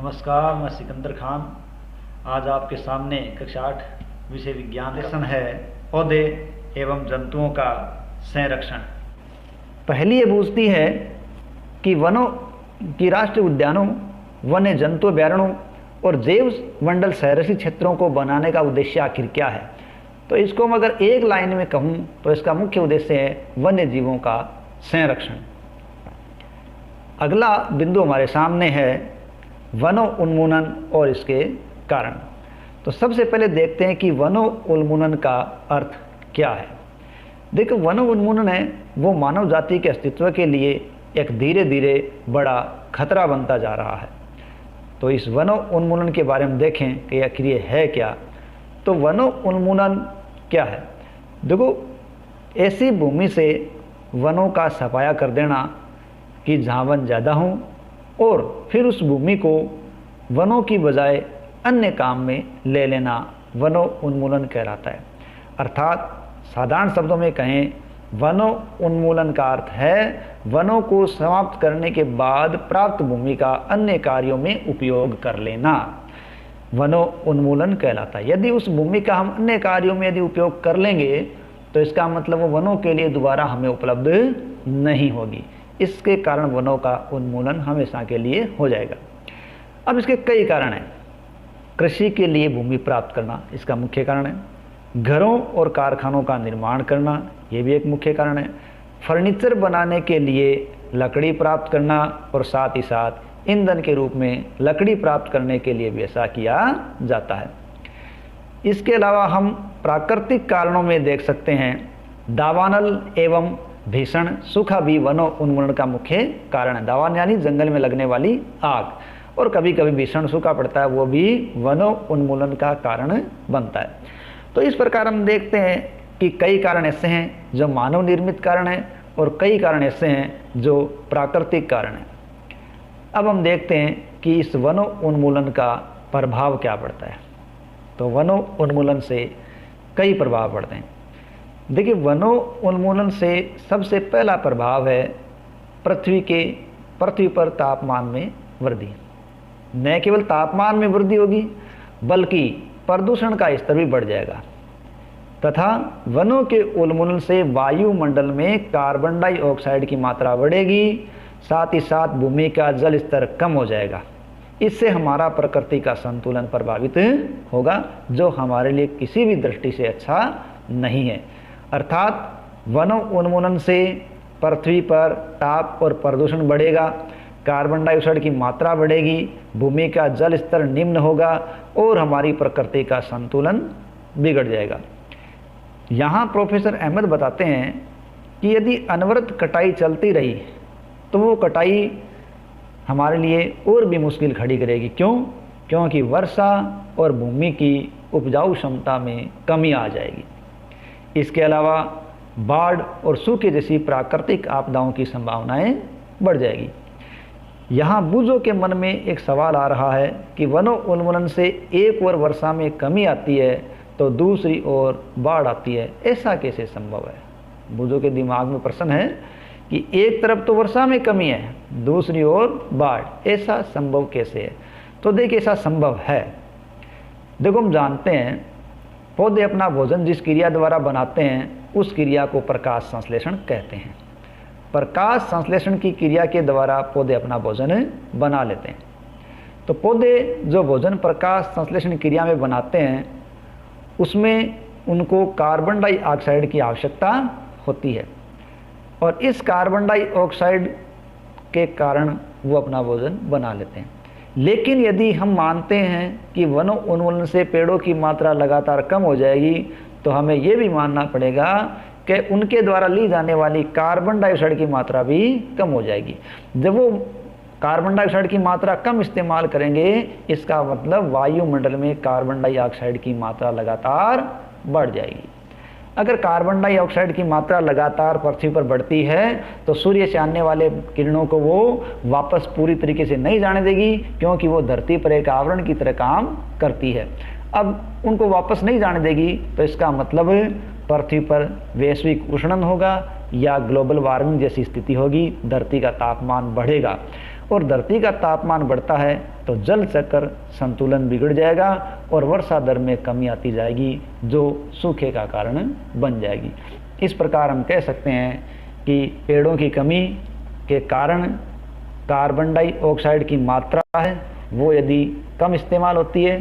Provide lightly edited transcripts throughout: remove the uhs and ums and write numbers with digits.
नमस्कार, मैं सिकंदर खान। आज आपके सामने कक्षा 8 विषय विज्ञान लेसन है पौधे एवं जंतुओं का संरक्षण। पहली ये पूछती है कि वनों की राष्ट्रीय उद्यानों, वन्य जंतु अभयारण्यों और जैव मंडल संरक्षित क्षेत्रों को बनाने का उद्देश्य आखिर क्या है। तो इसको मैं अगर एक लाइन में कहूँ तो इसका मुख्य उद्देश्य है वन्य जीवों का संरक्षण। अगला बिंदु हमारे सामने है वनों उन्मूलन और इसके कारण। तो सबसे पहले देखते हैं कि वनों उन्मूलन का अर्थ क्या है। देखो, वनों उन्मूलन है वो मानव जाति के अस्तित्व के लिए एक धीरे धीरे बड़ा खतरा बनता जा रहा है। तो इस वनों उन्मूलन के बारे में देखें कि आखिर ये है क्या। तो वनों उन्मूलन क्या है। देखो, ऐसी भूमि से वनों का सफाया कर देना कि जहाँ वन ज़्यादा हों और फिर उस भूमि को वनों की बजाय अन्य काम में ले लेना वनों उन्मूलन कहलाता है। अर्थात साधारण शब्दों में कहें, वनों उन्मूलन का अर्थ है वनों को समाप्त करने के बाद प्राप्त भूमि का अन्य कार्यों में उपयोग कर लेना वनों उन्मूलन कहलाता है। यदि उस भूमि का हम अन्य कार्यों में यदि उपयोग कर लेंगे तो इसका मतलब वो वनों के लिए दोबारा हमें उपलब्ध नहीं होगी। इसके कारण वनों का उन्मूलन हमेशा के लिए हो जाएगा। अब इसके कई कारण हैं। कृषि के लिए भूमि प्राप्त करना इसका मुख्य कारण है। घरों और कारखानों का निर्माण करना ये भी एक मुख्य कारण है। फर्नीचर बनाने के लिए लकड़ी प्राप्त करना और साथ ही साथ ईंधन के रूप में लकड़ी प्राप्त करने के लिए भी ऐसा किया जाता है। इसके अलावा हम प्राकृतिक कारणों में देख सकते हैं, दावानल एवं भीषण सूखा भी वनों उन्मूलन का मुख्य कारण है। दावानल यानी जंगल में लगने वाली आग, और कभी कभी भीषण सूखा पड़ता है, वो भी वनों उन्मूलन का कारण बनता है। तो इस प्रकार हम देखते हैं कि कई कारण ऐसे हैं जो मानव निर्मित कारण हैं और कई कारण ऐसे हैं जो प्राकृतिक कारण हैं। अब हम देखते हैं कि इस वनों उन्मूलन का प्रभाव क्या पड़ता है। तो वनों उन्मूलन से कई प्रभाव पड़ते हैं। देखिए, वनों उन्मूलन से सबसे पहला प्रभाव है पृथ्वी पर तापमान में वृद्धि। न केवल तापमान में वृद्धि होगी बल्कि प्रदूषण का स्तर भी बढ़ जाएगा तथा वनों के उन्मूलन से वायुमंडल में कार्बन डाइऑक्साइड की मात्रा बढ़ेगी। साथ ही साथ भूमि का जल स्तर कम हो जाएगा। इससे हमारा प्रकृति का संतुलन प्रभावित होगा, जो हमारे लिए किसी भी दृष्टि से अच्छा नहीं है। अर्थात वनों उन्मूलन से पृथ्वी पर ताप और प्रदूषण बढ़ेगा, कार्बन डाइऑक्साइड की मात्रा बढ़ेगी, भूमि का जल स्तर निम्न होगा और हमारी प्रकृति का संतुलन बिगड़ जाएगा। यहाँ प्रोफेसर अहमद बताते हैं कि यदि अनवरत कटाई चलती रही तो वो कटाई हमारे लिए और भी मुश्किल खड़ी करेगी। क्यों? क्योंकि वर्षा और भूमि की उपजाऊ क्षमता में कमी आ जाएगी। इसके अलावा बाढ़ और सूखे जैसी प्राकृतिक आपदाओं की संभावनाएं बढ़ जाएगी। यहाँ बुझों के मन में एक सवाल आ रहा है कि वनों उन्मूलन से एक ओर वर्षा में कमी आती है तो दूसरी ओर बाढ़ आती है, ऐसा कैसे संभव है। बुझों के दिमाग में प्रश्न है कि एक तरफ तो वर्षा में कमी है, दूसरी ओर बाढ़, ऐसा संभव कैसे है। तो देखिए, ऐसा संभव है। देखो, हम जानते हैं पौधे अपना भोजन जिस क्रिया द्वारा बनाते हैं उस क्रिया को प्रकाश संश्लेषण कहते हैं। प्रकाश संश्लेषण की क्रिया के द्वारा पौधे अपना भोजन बना लेते हैं। तो पौधे जो भोजन प्रकाश संश्लेषण क्रिया में बनाते हैं उसमें उनको कार्बन डाइऑक्साइड की आवश्यकता होती है और इस कार्बन डाइऑक्साइड के कारण वो अपना भोजन बना लेते हैं। लेकिन यदि हम मानते हैं कि वनों उन्मूलन से पेड़ों की मात्रा लगातार कम हो जाएगी तो हमें ये भी मानना पड़ेगा कि उनके द्वारा ली जाने वाली कार्बन डाइऑक्साइड की मात्रा भी कम हो जाएगी। जब वो कार्बन डाइऑक्साइड की मात्रा कम इस्तेमाल करेंगे, इसका मतलब वायुमंडल में कार्बन डाइऑक्साइड की मात्रा लगातार बढ़ जाएगी। अगर कार्बन डाइऑक्साइड की मात्रा लगातार पृथ्वी पर बढ़ती है तो सूर्य से आने वाले किरणों को वो वापस पूरी तरीके से नहीं जाने देगी, क्योंकि वो धरती पर एक आवरण की तरह काम करती है। अब उनको वापस नहीं जाने देगी तो इसका मतलब पृथ्वी पर वैश्विक उष्णन होगा या ग्लोबल वार्मिंग जैसी स्थिति होगी, धरती का तापमान बढ़ेगा और धरती का तापमान बढ़ता है तो जल चक्र संतुलन बिगड़ जाएगा और वर्षा दर में कमी आती जाएगी, जो सूखे का कारण बन जाएगी। इस प्रकार हम कह सकते हैं कि पेड़ों की कमी के कारण कार्बन डाइऑक्साइड की मात्रा है वो यदि कम इस्तेमाल होती है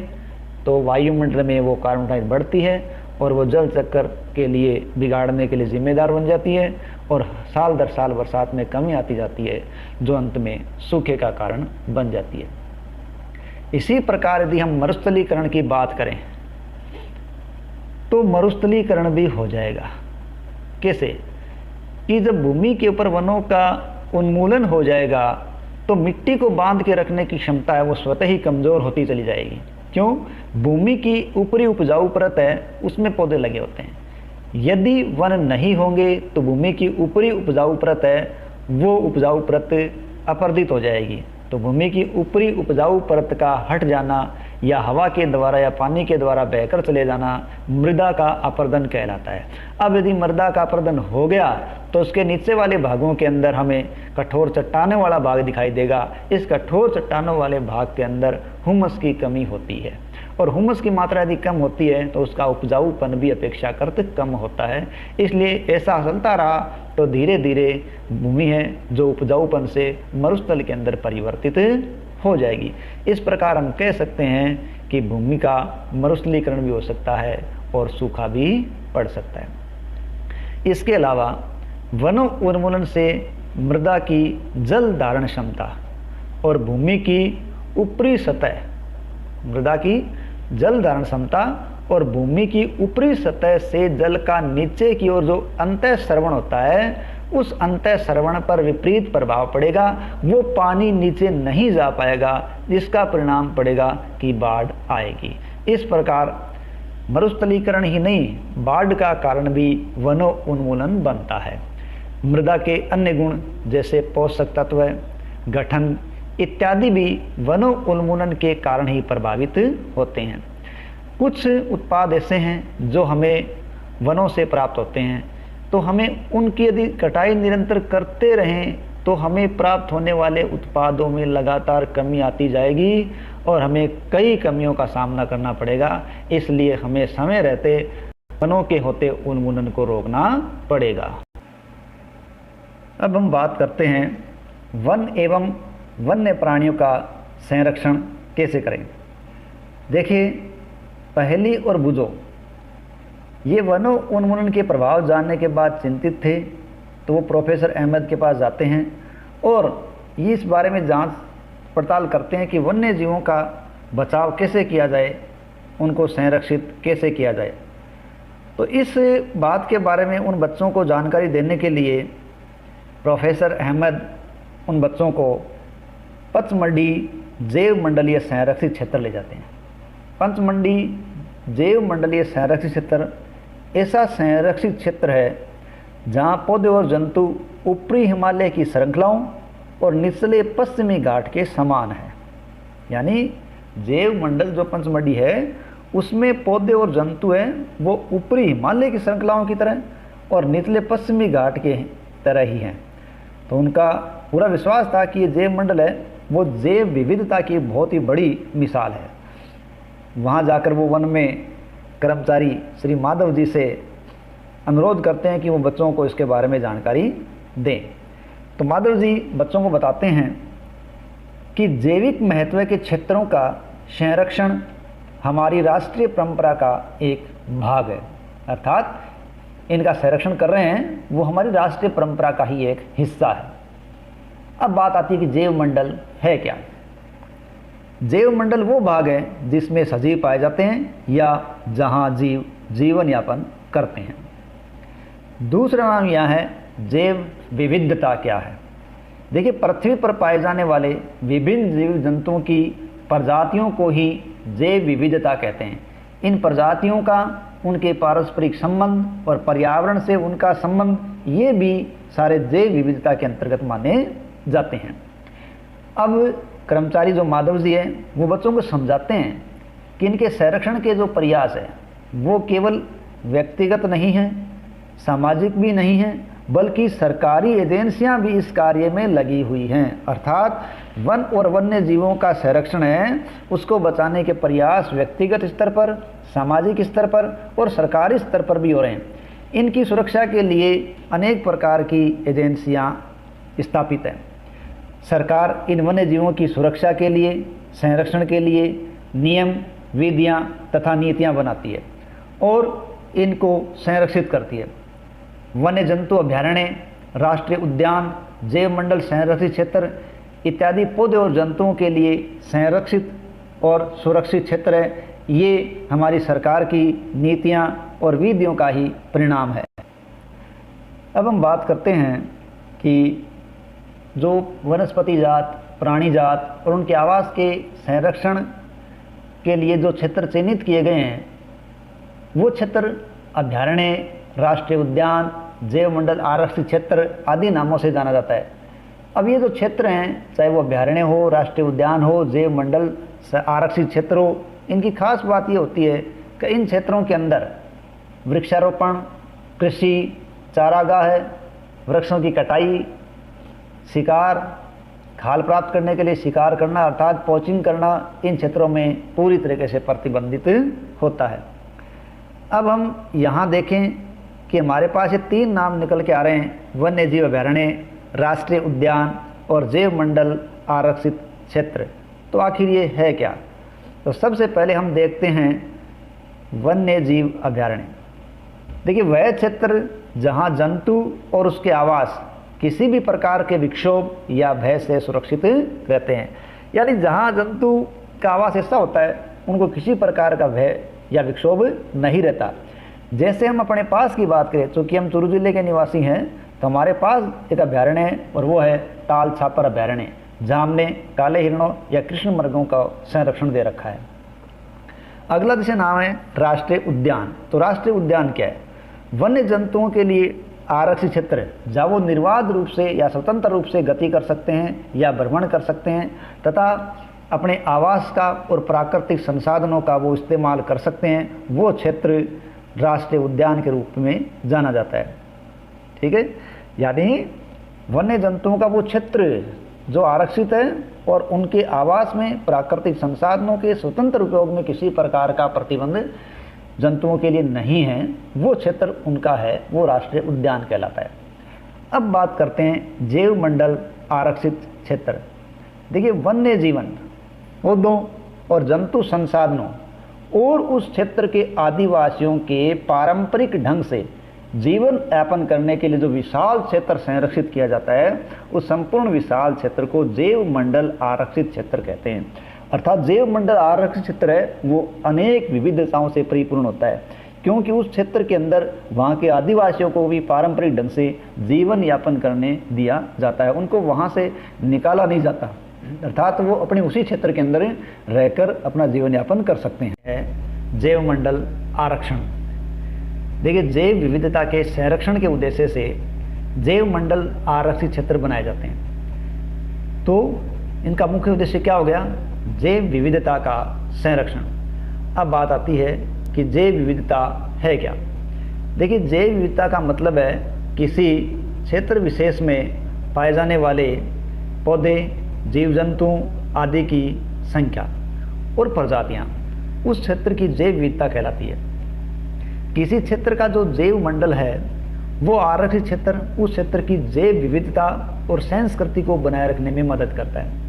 तो वायुमंडल में वो कार्बन डाइऑक्साइड बढ़ती है और वो जल चक्र के लिए बिगाड़ने के लिए जिम्मेदार बन जाती है और साल दर साल बरसात में कमी आती जाती है, जो अंत में सूखे का कारण बन जाती है। इसी प्रकार यदि हम मरुस्थलीकरण की बात करें तो मरुस्थलीकरण भी हो जाएगा। कैसे? कि जब भूमि के ऊपर वनों का उन्मूलन हो जाएगा तो मिट्टी को बांध के रखने की क्षमता है वो स्वतः ही कमज़ोर होती चली जाएगी। क्यों? भूमि की ऊपरी उपजाऊ परत है उसमें पौधे लगे होते हैं। यदि वन नहीं होंगे तो भूमि की ऊपरी उपजाऊ परत है वो उपजाऊ परत अपर्दित हो जाएगी। तो भूमि की ऊपरी उपजाऊ परत का हट जाना या हवा के द्वारा या पानी के द्वारा बहकर चले जाना मृदा का अपर्दन कहलाता है। अब यदि मृदा का अपर्दन हो गया तो उसके नीचे वाले भागों के अंदर हमें कठोर चट्टानों वाला भाग दिखाई देगा। इस कठोर चट्टानों वाले भाग के अंदर हुमस की कमी होती है और हुमस की मात्रा यदि कम होती है तो उसका उपजाऊपन भी अपेक्षाकृत कम होता है। इसलिए ऐसा चलता रहा तो धीरे धीरे भूमि है जो उपजाऊपन से मरुस्थल के अंदर परिवर्तित हो जाएगी। इस प्रकार हम कह सकते हैं कि भूमि का मरुस्थलीकरण भी हो सकता है और सूखा भी पड़ सकता है। इसके अलावा वनों उन्मूलन से मृदा की जल धारण क्षमता और भूमि की ऊपरी सतह, मृदा की जल धारण क्षमता और भूमि की ऊपरी सतह से जल का नीचे की ओर जो अंतः स्रवण होता है उस अंतः स्रवण पर विपरीत प्रभाव पड़ेगा। वो पानी नीचे नहीं जा पाएगा जिसका परिणाम पड़ेगा कि बाढ़ आएगी। इस प्रकार मरुस्थलीकरण ही नहीं बाढ़ का कारण भी वनों उन्मूलन बनता है। मृदा के अन्य गुण जैसे पोषक तत्व, गठन इत्यादि भी वनों उन्मूलन के कारण ही प्रभावित होते हैं। कुछ उत्पाद ऐसे हैं जो हमें वनों से प्राप्त होते हैं तो हमें उनकी यदि कटाई निरंतर करते रहें तो हमें प्राप्त होने वाले उत्पादों में लगातार कमी आती जाएगी और हमें कई कमियों का सामना करना पड़ेगा। इसलिए हमें समय रहते वनों के होते उन्मूलन को रोकना पड़ेगा। अब हम बात करते हैं वन एवं वन्य प्राणियों का संरक्षण कैसे करें। देखिए, पहली और बुजो ये वनों उन्मूलन के प्रभाव जानने के बाद चिंतित थे तो वो प्रोफेसर अहमद के पास जाते हैं और ये इस बारे में जांच पड़ताल करते हैं कि वन्य जीवों का बचाव कैसे किया जाए, उनको संरक्षित कैसे किया जाए। तो इस बात के बारे में उन बच्चों को जानकारी देने के लिए प्रोफेसर अहमद उन बच्चों को पचमढ़ी जैव मंडलीय संरक्षित क्षेत्र ले जाते हैं। पचमढ़ी जैव मंडलीय संरक्षित क्षेत्र ऐसा संरक्षित क्षेत्र है जहाँ पौधे और जंतु ऊपरी हिमालय की श्रृंखलाओं और निचले पश्चिमी घाट के समान है। यानी जैव मंडल जो पंचमढ़ी है उसमें पौधे और जंतु हैं वो ऊपरी हिमालय की श्रृंखलाओं की तरह और निचले पश्चिमी घाट के तरह ही हैं। तो उनका पूरा विश्वास था कि ये जैव मंडल है वो जैव विविधता की बहुत ही बड़ी मिसाल है। वहाँ जाकर वो वन में कर्मचारी श्री माधव जी से अनुरोध करते हैं कि वो बच्चों को इसके बारे में जानकारी दें। तो माधव जी बच्चों को बताते हैं कि जैविक महत्व के क्षेत्रों का संरक्षण हमारी राष्ट्रीय परंपरा का एक भाग है, अर्थात इनका संरक्षण कर रहे हैं वो हमारी राष्ट्रीय परंपरा का ही एक हिस्सा है। अब बात आती है कि जैव मंडल है क्या। जैव मंडल वो भाग है जिसमें सजीव पाए जाते हैं या जहां जीव जीवन यापन करते हैं। दूसरा नाम यह है जैव विविधता क्या है। देखिए, पृथ्वी पर पाए जाने वाले विभिन्न जीव जंतुओं की प्रजातियों को ही जैव विविधता कहते हैं। इन प्रजातियों का उनके पारस्परिक संबंध और पर्यावरण से उनका संबंध ये भी सारे जैव विविधता के अंतर्गत माने जाते हैं। अब कर्मचारी जो माधव जी हैं वो बच्चों को समझाते हैं कि इनके संरक्षण के जो प्रयास है वो केवल व्यक्तिगत नहीं है, सामाजिक भी नहीं है, बल्कि सरकारी एजेंसियां भी इस कार्य में लगी हुई हैं। अर्थात वन और वन्य जीवों का संरक्षण है, उसको बचाने के प्रयास व्यक्तिगत स्तर पर, सामाजिक स्तर पर और सरकारी स्तर पर भी हो रहे हैं। इनकी सुरक्षा के लिए अनेक प्रकार की एजेंसियां स्थापित हैं। सरकार इन वन्य जीवों की सुरक्षा के लिए, संरक्षण के लिए नियम, विधियां तथा नीतियां बनाती है और इनको संरक्षित करती है। वन्य जंतु अभयारण्य, राष्ट्रीय उद्यान, जैव मंडल संरक्षित क्षेत्र इत्यादि पौधे और जंतुओं के लिए संरक्षित और सुरक्षित क्षेत्र है। ये हमारी सरकार की नीतियां और विधियों का ही परिणाम है। अब हम बात करते हैं कि जो वनस्पति जात, प्राणी जात और उनके आवास के संरक्षण के लिए जो क्षेत्र चिन्हित किए गए हैं, वो क्षेत्र अभयारण्य, राष्ट्रीय उद्यान, जैव मंडल आरक्षित क्षेत्र आदि नामों से जाना जाता है। अब ये जो क्षेत्र हैं, चाहे वो अभयारण्य हो, राष्ट्रीय उद्यान हो, जैव मंडल आरक्षित क्षेत्र हो, इनकी खास बात ये होती है कि इन क्षेत्रों के अंदर वृक्षारोपण, कृषि, चारागाह, वृक्षों की कटाई, शिकार, खाल प्राप्त करने के लिए शिकार करना अर्थात पोचिंग करना इन क्षेत्रों में पूरी तरीके से प्रतिबंधित होता है। अब हम यहाँ देखें कि हमारे पास ये 3 नाम निकल के आ रहे हैं, वन्य जीव अभयारण्य, राष्ट्रीय उद्यान और जैव मंडल आरक्षित क्षेत्र। तो आखिर ये है क्या? तो सबसे पहले हम देखते हैं वन्य जीव अभयारण्य। देखिए, वह क्षेत्र जहाँ जंतु और उसके आवास किसी भी प्रकार के विक्षोभ या भय से सुरक्षित रहते हैं। यानी जहाँ जंतु का आवास ऐसा होता है उनको किसी प्रकार का भय या विक्षोभ नहीं रहता। जैसे हम अपने पास की बात करें, चूँकि हम चूरू जिले के निवासी हैं, तो हमारे पास एक अभयारण्य है और वो है ताल छापर अभयारण्य, जहाँ हमने काले हिरणों या कृष्ण मृगों का संरक्षण दे रखा है। अगला जिसे नाम है राष्ट्रीय उद्यान। तो राष्ट्रीय उद्यान क्या है? वन्य जंतुओं के लिए आरक्षित क्षेत्र जहाँ वो निर्बाध रूप से या स्वतंत्र रूप से गति कर सकते हैं या भ्रमण कर सकते हैं तथा अपने आवास का और प्राकृतिक संसाधनों का वो इस्तेमाल कर सकते हैं, वो क्षेत्र राष्ट्रीय उद्यान के रूप में जाना जाता है। ठीक है, यानी वन्य जंतुओं का वो क्षेत्र जो आरक्षित है और उनके आवास में प्राकृतिक संसाधनों के स्वतंत्र उपयोग में किसी प्रकार का प्रतिबंध जंतुओं के लिए नहीं है, वो क्षेत्र उनका है, वो राष्ट्रीय उद्यान कहलाता है। अब बात करते हैं जैव मंडल आरक्षित क्षेत्र। देखिए, वन्य जीवन, पौधों और जंतु संसाधनों और उस क्षेत्र के आदिवासियों के पारंपरिक ढंग से जीवन यापन करने के लिए जो विशाल क्षेत्र संरक्षित किया जाता है, उस संपूर्ण विशाल क्षेत्र को जैव मंडल आरक्षित क्षेत्र कहते हैं। अर्थात जैव मंडल आरक्षित क्षेत्र है वो अनेक विविधताओं से परिपूर्ण होता है, क्योंकि उस क्षेत्र के अंदर वहाँ के आदिवासियों को भी पारंपरिक ढंग से जीवन यापन करने दिया जाता है, उनको वहाँ से निकाला नहीं जाता, अर्थात वो अपने उसी क्षेत्र के अंदर रहकर अपना जीवन यापन कर सकते हैं। जैव मंडल आरक्षण। देखिए, जैव विविधता के संरक्षण के उद्देश्य से जैव मंडल आरक्षित क्षेत्र बनाए जाते हैं। तो इनका मुख्य उद्देश्य क्या हो गया? जैव विविधता का संरक्षण। अब बात आती है कि जैव विविधता है क्या। देखिए, जैव विविधता का मतलब है किसी क्षेत्र विशेष में पाए जाने वाले पौधे, जीव जंतु आदि की संख्या और प्रजातियां उस क्षेत्र की जैव विविधता कहलाती है। किसी क्षेत्र का जो जैव मंडल है वो आरक्षित क्षेत्र उस क्षेत्र की जैव विविधता और संस्कृति को बनाए रखने में मदद करता है।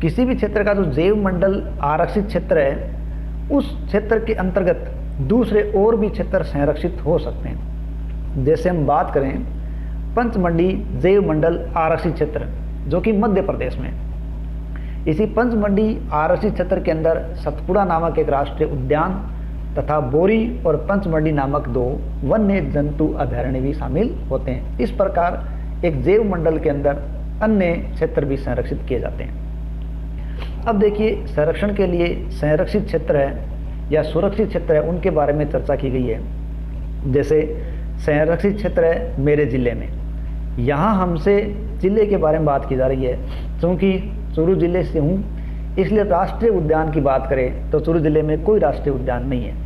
किसी भी क्षेत्र का जो जैव मंडल आरक्षित क्षेत्र है, उस क्षेत्र के अंतर्गत दूसरे और भी क्षेत्र संरक्षित हो सकते हैं। जैसे हम बात करें पंचमढ़ी जैव मंडल आरक्षित क्षेत्र, जो कि मध्य प्रदेश में। इसी पंचमढ़ी आरक्षित क्षेत्र के अंदर सतपुड़ा नामक एक राष्ट्रीय उद्यान तथा बोरी और पंचमढ़ी नामक 2 वन्य जंतु अभयारण्य भी शामिल होते हैं। इस प्रकार एक जैव मंडल के अंदर अन्य क्षेत्र भी संरक्षित किए जाते हैं। अब देखिए, संरक्षण के लिए संरक्षित क्षेत्र है या सुरक्षित क्षेत्र है, उनके बारे में चर्चा की गई है। जैसे संरक्षित क्षेत्र है मेरे ज़िले में, यहाँ हमसे ज़िले के बारे में बात की जा रही है। क्योंकि चूरू ज़िले से हूँ, इसलिए राष्ट्रीय उद्यान की बात करें तो चूरू जिले में कोई राष्ट्रीय उद्यान नहीं है।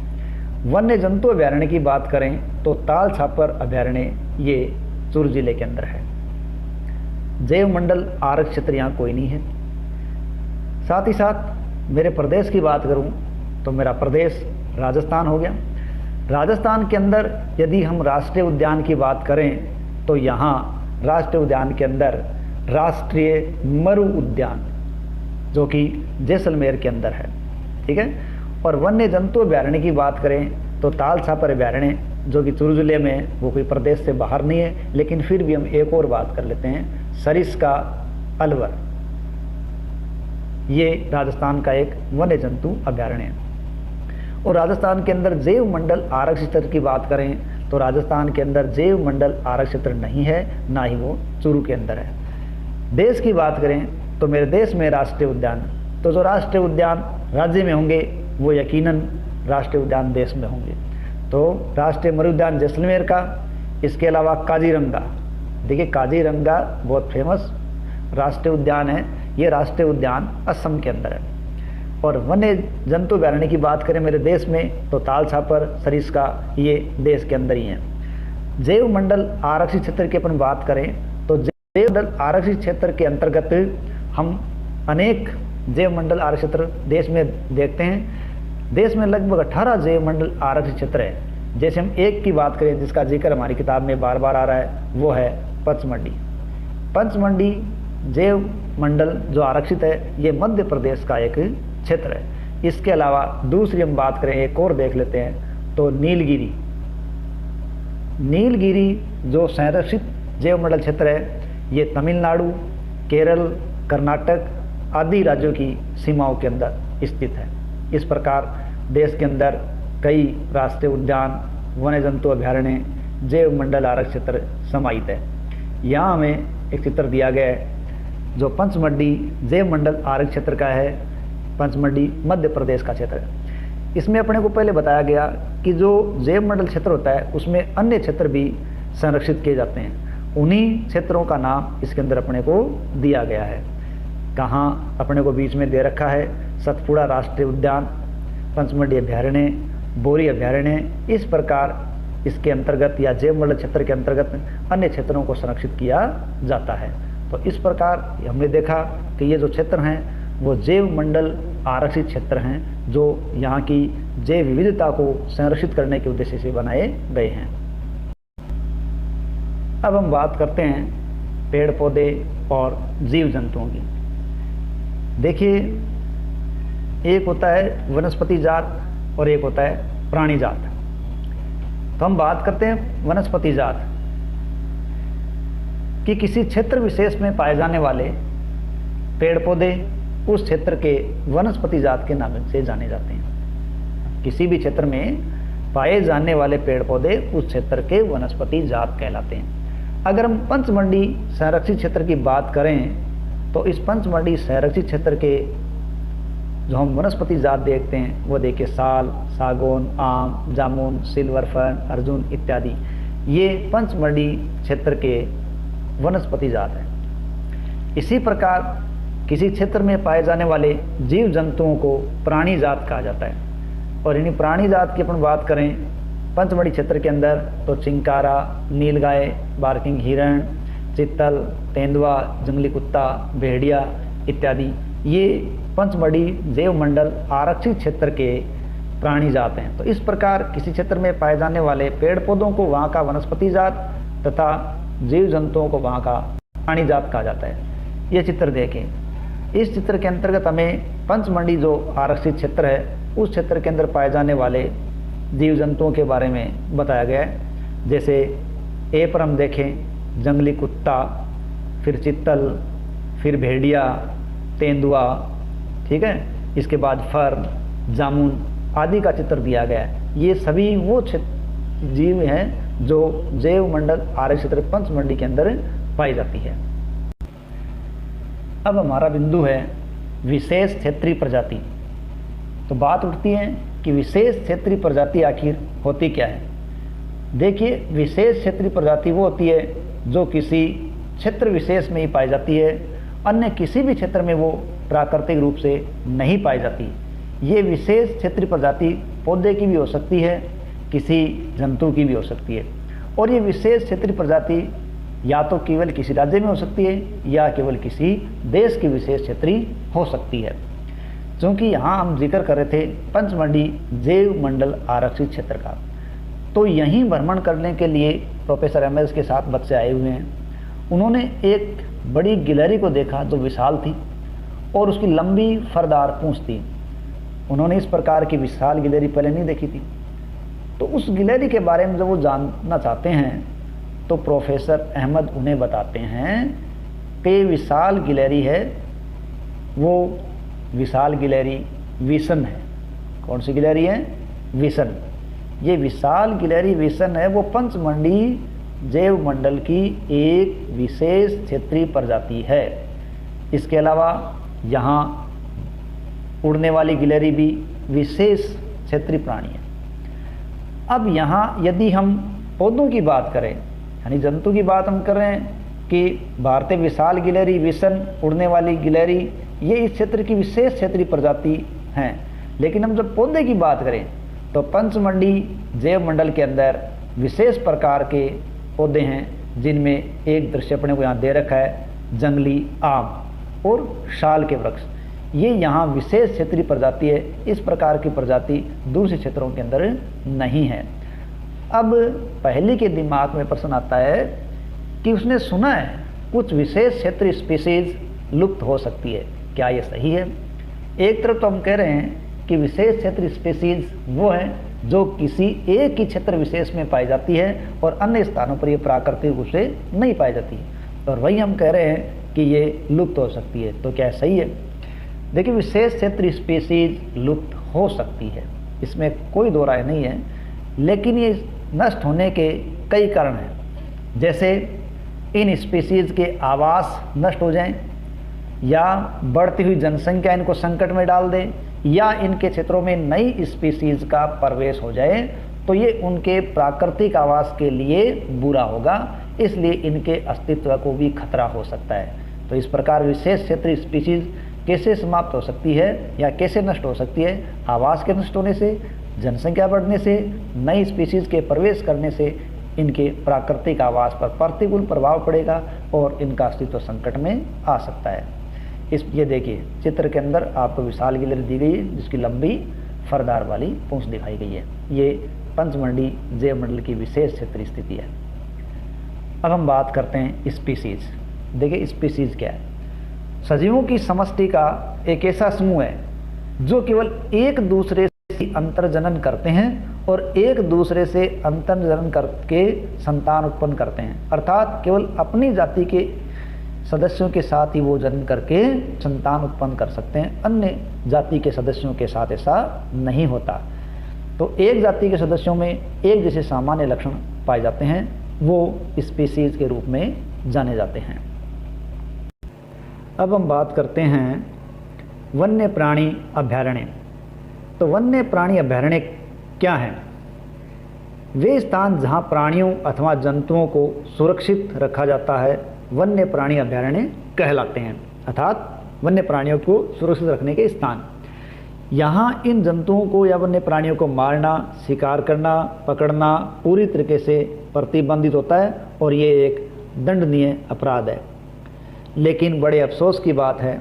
वन्य जंतु अभयारण्य की बात करें तो ताल छापर अभयारण्य ये चूरू जिले के अंदर है। जैव मंडल आरक्षित क्षेत्र यहाँ कोई नहीं है। साथ ही साथ मेरे प्रदेश की बात करूँ तो मेरा प्रदेश राजस्थान हो गया। राजस्थान के अंदर यदि हम राष्ट्रीय उद्यान की बात करें तो यहाँ राष्ट्रीय उद्यान के अंदर राष्ट्रीय मरु उद्यान जो कि जैसलमेर के अंदर है, ठीक है। और वन्य जंतु अभ्यारण्य की बात करें तो ताल छापर अभ्यारण्य जो कि चूरू जिले में, वो कोई प्रदेश से बाहर नहीं है, लेकिन फिर भी हम एक और बात कर लेते हैं, सरिस्का अलवर, ये राजस्थान का एक वन्य जंतु अभ्यारण्य है। और राजस्थान के अंदर जैव मंडल आरक्षित क्षेत्र की बात करें तो राजस्थान के अंदर जैव मंडल आरक्षित क्षेत्र नहीं है, ना ही वो चूरू के अंदर है। देश की बात करें तो मेरे देश में राष्ट्रीय उद्यान, तो जो राष्ट्रीय उद्यान राज्य में होंगे वो यकीनन राष्ट्रीय उद्यान देश में होंगे। तो राष्ट्रीय मरु उद्यान जैसलमेर का, इसके अलावा काजीरंगा, देखिए काजीरंगा बहुत फेमस राष्ट्रीय उद्यान है, ये राष्ट्रीय उद्यान असम के अंदर है। और वन्य जंतु अभ्यारण्य की बात करें मेरे देश में तो ताल छापर, सरिस्का, ये देश के अंदर ही हैं। जैव मंडल आरक्षित क्षेत्र की अपन बात करें तो जैव मंडल आरक्षित क्षेत्र के अंतर्गत हम अनेक जैव मंडल आरक्षित क्षेत्र देश में देखते हैं। देश में लगभग 18 जैव मंडल आरक्षित क्षेत्र है। जैसे हम एक की बात करें जिसका जिक्र हमारी किताब में बार बार आ रहा है, वो है पंचमढ़ी। पंचमढ़ी जैव मंडल जो आरक्षित है, ये मध्य प्रदेश का एक क्षेत्र है। इसके अलावा दूसरी हम बात करें, एक और देख लेते हैं, तो नीलगिरी। नीलगिरी जो संरक्षित जैव मंडल क्षेत्र है, ये तमिलनाडु, केरल, कर्नाटक आदि राज्यों की सीमाओं के अंदर स्थित है। इस प्रकार देश के अंदर कई राष्ट्रीय उद्यान, वन्य जंतु अभ्यारण्य, जैव मंडल आरक्षित क्षेत्र समाहित है। यहाँ हमें एक चित्र दिया गया है जो पंचमढ़ी जैव मंडल आरक्षित क्षेत्र का है। पंचमढ़ी मध्य प्रदेश का क्षेत्र है। इसमें अपने को पहले बताया गया कि जो जैव मंडल क्षेत्र होता है उसमें अन्य क्षेत्र भी संरक्षित किए जाते हैं। उन्हीं क्षेत्रों का नाम इसके अंदर अपने को दिया गया है। कहाँ अपने को बीच में दे रखा है, सतपुड़ा राष्ट्रीय उद्यान, पंचमढ़ी अभ्यारण्य, बोरी अभ्यारण्य। इस प्रकार इसके अंतर्गत या जैव मंडल क्षेत्र के अंतर्गत अन्य क्षेत्रों को संरक्षित किया जाता है। तो इस प्रकार हमने देखा कि ये जो क्षेत्र हैं वो जैव मंडल आरक्षित क्षेत्र हैं, जो यहाँ की जैव विविधता को संरक्षित करने के उद्देश्य से बनाए गए हैं। अब हम बात करते हैं पेड़ पौधे और जीव जंतुओं की। देखिए, एक होता है वनस्पति जात और एक होता है प्राणी जात। तो हम बात करते हैं वनस्पति जात कि किसी क्षेत्र विशेष में पाए जाने वाले पेड़ पौधे उस क्षेत्र के वनस्पति जात के नाम से जाने जाते हैं। किसी भी क्षेत्र में पाए जाने वाले पेड़ पौधे उस क्षेत्र के वनस्पति जात कहलाते हैं। अगर हम पंचमढ़ी संरक्षित क्षेत्र की बात करें तो इस पंचमढ़ी संरक्षित क्षेत्र के जो हम वनस्पति जात देखते हैं वो देखिए साल, सागौन, आम, जामुन, सिल्वर फर्न, अर्जुन इत्यादि, ये पंचमढ़ी क्षेत्र के वनस्पति जात हैं। इसी प्रकार किसी क्षेत्र में पाए जाने वाले जीव जंतुओं को प्राणी जात कहा जाता है। और इन्हीं प्राणी जात की अपन बात करें पंचमढ़ी क्षेत्र के अंदर तो चिंकारा, नीलगाय, बार्किंग हिरण, चित्तल, तेंदुआ, जंगली कुत्ता, भेड़िया इत्यादि, ये पंचमढ़ी जैव मंडल आरक्षित क्षेत्र के प्राणी जात हैं। तो इस प्रकार किसी क्षेत्र में पाए जाने वाले पेड़ पौधों को वहाँ का वनस्पति जात तथा जीव जंतुओं को वहाँ का प्राणी जात कहा जाता है। ये चित्र देखें, इस चित्र के अंतर्गत हमें पंचमढ़ी जो आरक्षित क्षेत्र है उस क्षेत्र के अंदर पाए जाने वाले जीव जंतुओं के बारे में बताया गया है। जैसे ए पर हम देखें जंगली कुत्ता, फिर चित्तल, फिर भेड़िया, तेंदुआ, ठीक है, इसके बाद फर्न, जामुन आदि का चित्र दिया गया है। ये सभी वो जीव हैं जो जैव मंडल आरक्षित क्षेत्र पंचमढ़ी के अंदर पाई जाती है। अब हमारा बिंदु है विशेष क्षेत्रीय प्रजाति। तो बात उठती है कि विशेष क्षेत्रीय प्रजाति आखिर होती क्या है। देखिए, विशेष क्षेत्रीय प्रजाति वो होती है जो किसी क्षेत्र विशेष में ही पाई जाती है, अन्य किसी भी क्षेत्र में वो प्राकृतिक रूप से नहीं पाई जाती। ये विशेष क्षेत्रीय प्रजाति पौधे की भी हो सकती है, किसी जंतु की भी हो सकती है। और ये विशेष क्षेत्रीय प्रजाति या तो केवल किसी राज्य में हो सकती है या केवल किसी देश की विशेष क्षेत्रीय हो सकती है। क्योंकि यहाँ हम जिक्र कर रहे थे पंचमढ़ी जैव मंडल आरक्षित क्षेत्र का, तो यहीं भ्रमण करने के लिए प्रोफेसर एमएस के साथ बच्चे आए हुए हैं। उन्होंने एक बड़ी गिलहरी को देखा जो विशाल थी और उसकी लंबी फरदार पूंछ थी। उन्होंने इस प्रकार की विशाल गिलहरी पहले नहीं देखी थी। तो उस गिलहरी के बारे में जब वो जानना चाहते हैं तो प्रोफेसर अहमद उन्हें बताते हैं कि विशाल गिलहरी है, वो विशाल गिलहरी विसन है। कौन सी गिलहरी है? विसन। ये विशाल गिलहरी विसन है, वो पंचमढ़ी जैव मंडल की एक विशेष क्षेत्रीय प्रजाति है। इसके अलावा यहाँ उड़ने वाली गिलहरी भी विशेष क्षेत्रीय प्राणी है। अब यहाँ यदि हम पौधों की बात करें, यानी जंतु की बात हम कर रहे हैं कि भारतीय विशाल गिलहरी, विसन, उड़ने वाली गिलहरी, ये इस क्षेत्र की विशेष क्षेत्रीय प्रजाति हैं। लेकिन हम जब पौधे की बात करें तो पंचमढ़ी जैव मंडल के अंदर विशेष प्रकार के पौधे हैं, जिनमें एक दृश्य अपने को यहाँ दे रखा है, जंगली आम और शाल के वृक्ष। ये यहाँ विशेष क्षेत्रीय प्रजाति है। इस प्रकार की प्रजाति दूसरे क्षेत्रों के अंदर नहीं है। अब पहले के दिमाग में प्रश्न आता है कि उसने सुना है कुछ विशेष क्षेत्रीय स्पीसीज लुप्त हो सकती है, क्या ये सही है? एक तरफ तो हम कह रहे हैं कि विशेष क्षेत्रीय स्पीसीज वो है जो किसी एक ही क्षेत्र विशेष में पाई जाती है और अन्य स्थानों पर ये प्राकृतिक रूप से नहीं पाई जाती है, और वही हम कह रहे हैं कि ये लुप्त हो सकती है। तो क्या सही है? देखिए, विशेष क्षेत्रीय स्पीसीज लुप्त हो सकती है, इसमें कोई दो राय नहीं है, लेकिन ये नष्ट होने के कई कारण हैं। जैसे इन स्पीसीज के आवास नष्ट हो जाएं, या बढ़ती हुई जनसंख्या इनको संकट में डाल दे, या इनके क्षेत्रों में नई स्पीसीज का प्रवेश हो जाए, तो ये उनके प्राकृतिक आवास के लिए बुरा होगा, इसलिए इनके अस्तित्व को भी खतरा हो सकता है। तो इस प्रकार विशेष क्षेत्रीय स्पीसीज कैसे समाप्त हो सकती है या कैसे नष्ट हो सकती है? आवास के नष्ट होने से, जनसंख्या बढ़ने से, नई स्पीसीज के प्रवेश करने से इनके प्राकृतिक आवास पर प्रतिकूल प्रभाव पड़ेगा और इनका अस्तित्व संकट में आ सकता है। ये देखिए चित्र के अंदर आपको विशाल गिलहरी दी गई है जिसकी लंबी फरदार वाली पूंछ दिखाई गई है। ये पंचमढ़ी जैव मंडल की विशेष क्षेत्रीय स्थिति है। अब हम बात करते हैं स्पीसीज। देखिए स्पीसीज क्या है? सजीवों की समष्टि का एक ऐसा समूह है जो केवल एक दूसरे से अंतर्जनन करते हैं और एक दूसरे से अंतर्जनन करके संतान उत्पन्न करते हैं, अर्थात केवल अपनी जाति के सदस्यों के साथ ही वो जन्म करके संतान उत्पन्न कर सकते हैं, अन्य जाति के सदस्यों के साथ ऐसा नहीं होता। तो एक जाति के सदस्यों में एक जैसे सामान्य लक्षण पाए जाते हैं, वो स्पीसीज के रूप में जाने जाते हैं। अब हम बात करते हैं वन्य प्राणी अभयारण्य। तो वन्य प्राणी अभयारण्य क्या है? वे स्थान जहाँ प्राणियों अथवा जंतुओं को सुरक्षित रखा जाता है वन्य प्राणी अभयारण्य कहलाते हैं, अर्थात वन्य प्राणियों को सुरक्षित रखने के स्थान। यहाँ इन जंतुओं को या वन्य प्राणियों को मारना, शिकार करना, पकड़ना पूरी तरीके से प्रतिबंधित होता है और ये एक दंडनीय अपराध है। लेकिन बड़े अफसोस की बात है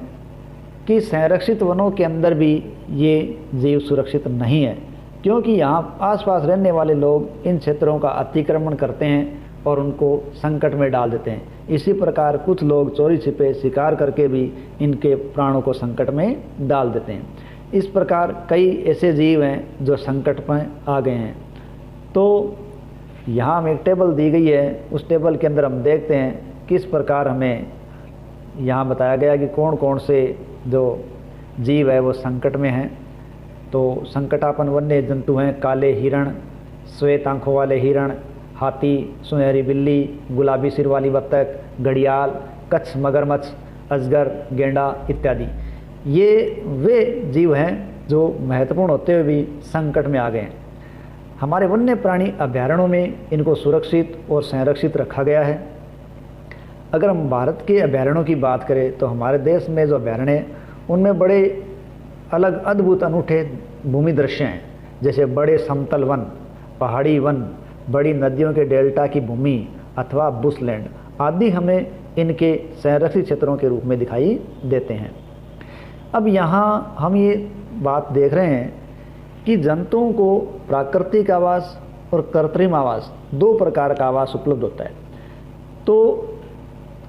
कि संरक्षित वनों के अंदर भी ये जीव सुरक्षित नहीं है, क्योंकि यहाँ आसपास रहने वाले लोग इन क्षेत्रों का अतिक्रमण करते हैं और उनको संकट में डाल देते हैं। इसी प्रकार कुछ लोग चोरी छिपे शिकार करके भी इनके प्राणों को संकट में डाल देते हैं। इस प्रकार कई ऐसे जीव हैं जो संकट में आ गए हैं। तो यहाँ हमें एक टेबल दी गई है, उस टेबल के अंदर हम देखते हैं किस प्रकार हमें यहाँ बताया गया कि कौन कौन से जो जीव है वो संकट में हैं। तो संकटापन्न वन्य जंतु हैं काले हिरण, श्वेत आंखों वाले हिरण, हाथी, सुनहरी बिल्ली, गुलाबी सिर वाली बत्तख, घड़ियाल, कच्छ, मगरमच्छ, अजगर, गेंडा इत्यादि। ये वे जीव हैं जो महत्वपूर्ण होते हुए भी संकट में आ गए हैं। हमारे वन्य प्राणी अभयारण्यों में इनको सुरक्षित और संरक्षित रखा गया है। अगर हम भारत के अभयारण्यों की बात करें तो हमारे देश में जो अभयारण्य हैं उनमें बड़े अलग अद्भुत अनूठे भूमि दृश्य हैं, जैसे बड़े समतल वन, पहाड़ी वन, बड़ी नदियों के डेल्टा की भूमि अथवा बुशलैंड आदि हमें इनके संरक्षित क्षेत्रों के रूप में दिखाई देते हैं। अब यहाँ हम ये बात देख रहे हैं कि जंतुओं को प्राकृतिक आवास और कृत्रिम आवास, दो प्रकार का आवास उपलब्ध होता है। तो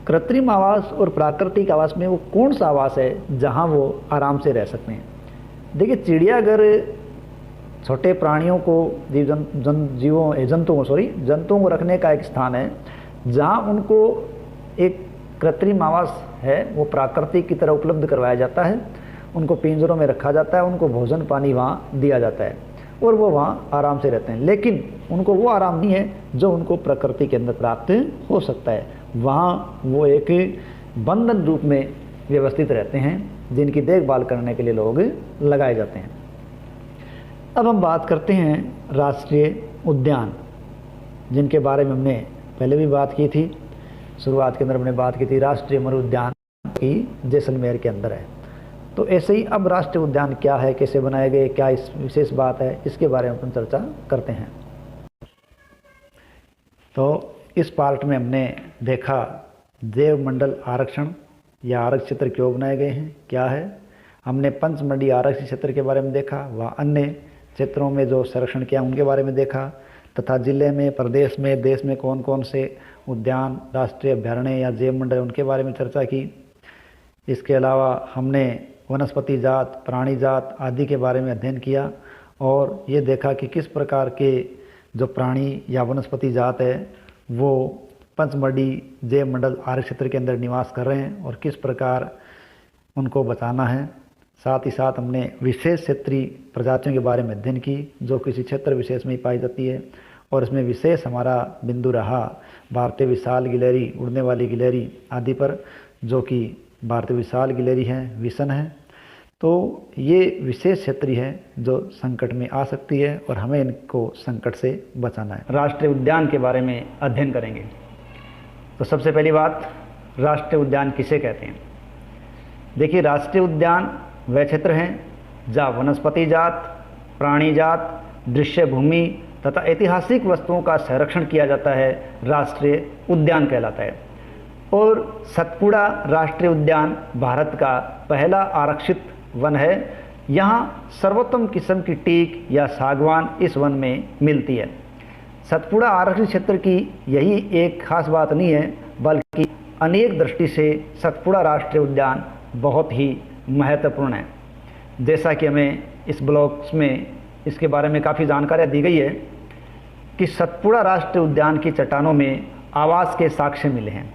कृत्रिम आवास और प्राकृतिक आवास में वो कौन सा आवास है जहाँ वो आराम से रह सकते हैं? देखिए, चिड़ियाघर छोटे प्राणियों को, जंतुओं को रखने का एक स्थान है जहाँ उनको एक कृत्रिम आवास है वो प्राकृतिक की तरह उपलब्ध करवाया जाता है। उनको पिंजरों में रखा जाता है, उनको भोजन पानी वहाँ दिया जाता है और वो वहाँ आराम से रहते हैं। लेकिन उनको वो आराम नहीं है जो उनको प्रकृति के अंदर प्राप्त हो सकता है। वहाँ वो एक बंधन रूप में व्यवस्थित रहते हैं जिनकी देखभाल करने के लिए लोग लगाए जाते हैं। अब हम बात करते हैं राष्ट्रीय उद्यान, जिनके बारे में हमने पहले भी बात की थी। शुरुआत के अंदर हमने बात की थी राष्ट्रीय मरु उद्यान की जैसलमेर के अंदर है। तो ऐसे ही अब राष्ट्रीय उद्यान क्या है, कैसे बनाए गए, क्या इस विशेष बात है, इसके बारे में अपन चर्चा करते हैं। तो इस पार्ट में हमने देखा जैव मंडल आरक्षण या आरक्षित क्षेत्र क्यों बनाए गए हैं, क्या है। हमने पंचमढ़ी आरक्षित क्षेत्र के बारे में देखा, वह अन्य क्षेत्रों में जो संरक्षण किया उनके बारे में देखा, तथा जिले में, प्रदेश में, देश में कौन कौन से उद्यान, राष्ट्रीय अभ्यारण्य या जैव मंडल उनके बारे में चर्चा की। इसके अलावा हमने वनस्पति जात, प्राणी जात आदि के बारे में अध्ययन किया और ये देखा कि किस प्रकार के जो प्राणी या वनस्पति जात है वो पंचमढ़ी जैव मंडल आरक्षित क्षेत्र के अंदर निवास कर रहे हैं और किस प्रकार उनको बचाना है। साथ ही साथ हमने विशेष क्षेत्रीय प्रजातियों के बारे में अध्ययन की जो किसी क्षेत्र विशेष में ही पाई जाती है और इसमें विशेष हमारा बिंदु रहा भारतीय विशाल गिलहरी, उड़ने वाली गिलहरी आदि पर, जो कि भारतीय विशाल गिलहरी है, विषण है। तो ये विशेष क्षेत्रीय है जो संकट में आ सकती है और हमें इनको संकट से बचाना है। राष्ट्रीय उद्यान के बारे में अध्ययन करेंगे। तो सबसे पहली बात, राष्ट्रीय उद्यान किसे कहते हैं? देखिए, राष्ट्रीय उद्यान वह क्षेत्र हैं जहाँ वनस्पति जात, प्राणी जात, दृश्य भूमि तथा ऐतिहासिक वस्तुओं का संरक्षण किया जाता है, राष्ट्रीय उद्यान कहलाता है। और सतपुड़ा राष्ट्रीय उद्यान भारत का पहला आरक्षित वन है। यहाँ सर्वोत्तम किस्म की टीक या सागवान इस वन में मिलती है। सतपुड़ा आरक्षित क्षेत्र की यही एक खास बात नहीं है, बल्कि अनेक दृष्टि से सतपुड़ा राष्ट्रीय उद्यान बहुत ही महत्वपूर्ण है। जैसा कि हमें इस ब्लॉग्स में इसके बारे में काफ़ी जानकारियाँ दी गई है कि सतपुड़ा राष्ट्रीय उद्यान की चट्टानों में आवास के साक्ष्य मिले हैं।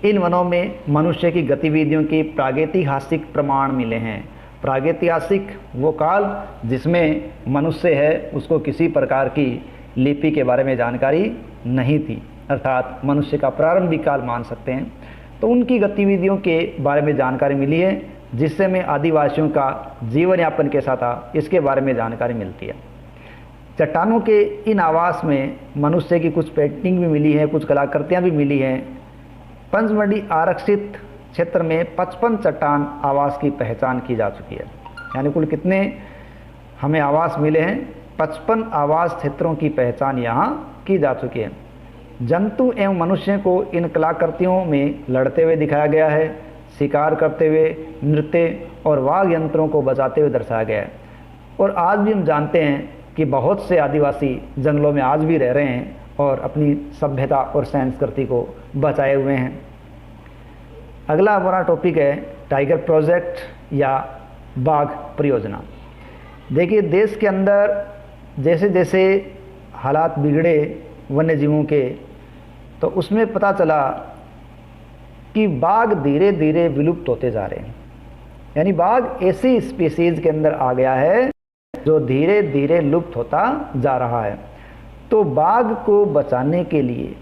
इन वनों में मनुष्य की गतिविधियों की प्रागैतिहासिक प्रमाण मिले हैं। प्रागैतिहासिक वो काल जिसमें मनुष्य है उसको किसी प्रकार की लिपि के बारे में जानकारी नहीं थी, अर्थात मनुष्य का प्रारंभिक काल मान सकते हैं। तो उनकी गतिविधियों के बारे में जानकारी मिली है, जिससे में आदिवासियों का जीवन यापन कैसा था इसके बारे में जानकारी मिलती है। चट्टानों के इन आवास में मनुष्य की कुछ पेंटिंग भी मिली है, कुछ कलाकृतियाँ भी मिली हैं। पंचमढ़ी आरक्षित क्षेत्र में 55 चट्टान आवास की पहचान की जा चुकी है। यानी कुल कितने हमें आवास मिले हैं? 55 आवास क्षेत्रों की पहचान यहाँ की जा चुकी है। जंतु एवं मनुष्य को इन कलाकृतियों में लड़ते हुए दिखाया गया है, शिकार करते हुए, नृत्य और वाद्य यंत्रों को बजाते हुए दर्शाया गया है। और आज भी हम जानते हैं कि बहुत से आदिवासी जंगलों में आज भी रह रहे हैं और अपनी सभ्यता और संस्कृति को बचाए हुए हैं। अगला हमारा टॉपिक है टाइगर प्रोजेक्ट या बाघ परियोजना। देखिए, देश के अंदर जैसे जैसे हालात बिगड़े वन्य जीवों के, तो उसमें पता चला कि बाघ धीरे धीरे विलुप्त होते जा रहे हैं। यानी बाघ ऐसी स्पीसीज के अंदर आ गया है जो धीरे धीरे लुप्त होता जा रहा है। तो बाघ को बचाने के लिए,